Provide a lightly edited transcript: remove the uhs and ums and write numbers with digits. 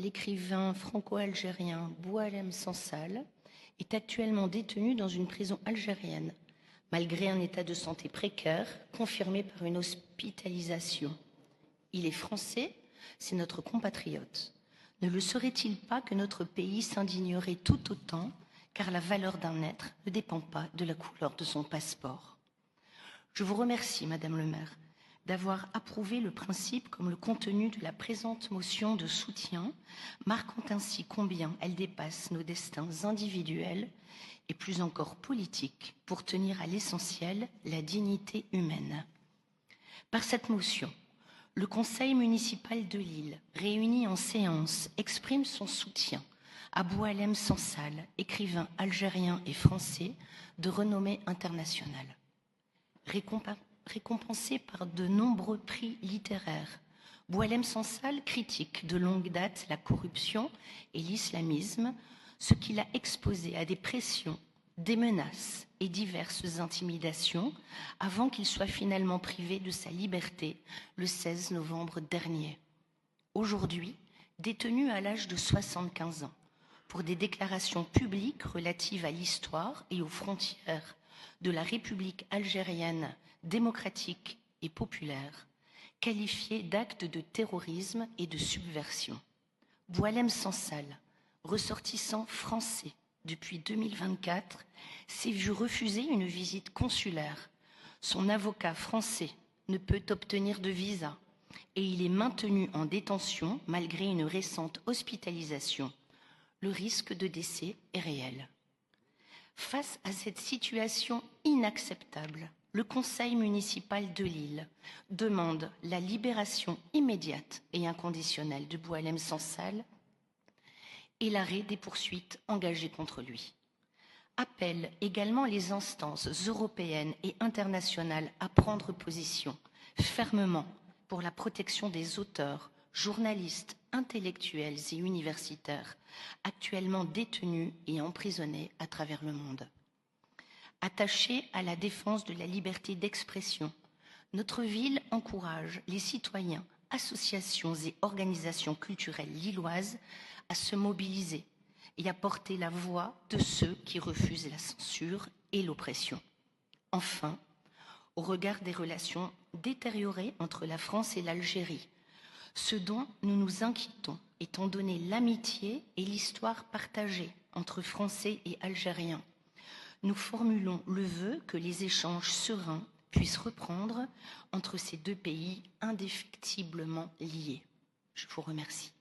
l'écrivain franco-algérien Boualem Sansal est actuellement détenu dans une prison algérienne, malgré un état de santé précaire confirmé par une hospitalisation. Il est français, c'est notre compatriote. Ne le serait-il pas que notre pays s'indignerait tout autant, car la valeur d'un être ne dépend pas de la couleur de son passeport? Je vous remercie, Madame le maire, d'avoir approuvé le principe comme le contenu de la présente motion de soutien, marquant ainsi combien elle dépasse nos destins individuels et plus encore politiques pour tenir à l'essentiel, la dignité humaine. Par cette motion, le Conseil municipal de Lille, réuni en séance, exprime son soutien à Boualem Sansal, écrivain algérien et français de renommée internationale. Récompensé par de nombreux prix littéraires, Boualem Sansal critique de longue date la corruption et l'islamisme, ce qu'il a exposé à des pressions, des menaces et diverses intimidations avant qu'il soit finalement privé de sa liberté le 16 novembre dernier. Aujourd'hui, détenu à l'âge de 75 ans pour des déclarations publiques relatives à l'histoire et aux frontières de la République algérienne démocratique et populaire, qualifié d'actes de terrorisme et de subversion. Boualem Sansal, ressortissant français depuis 2024, s'est vu refuser une visite consulaire. Son avocat français ne peut obtenir de visa et il est maintenu en détention malgré une récente hospitalisation. Le risque de décès est réel. Face à cette situation inacceptable, le Conseil municipal de Lille demande la libération immédiate et inconditionnelle de Boualem Sansal et l'arrêt des poursuites engagées contre lui. Appelle également les instances européennes et internationales à prendre position fermement pour la protection des auteurs, journalistes, intellectuels et universitaires actuellement détenus et emprisonnés à travers le monde. Attachée à la défense de la liberté d'expression, notre ville encourage les citoyens, associations et organisations culturelles lilloises à se mobiliser et à porter la voix de ceux qui refusent la censure et l'oppression. Enfin, au regard des relations détériorées entre la France et l'Algérie, ce dont nous nous inquiétons, étant donné l'amitié et l'histoire partagée entre Français et Algériens, nous formulons le vœu que les échanges sereins puissent reprendre entre ces deux pays indéfectiblement liés. Je vous remercie.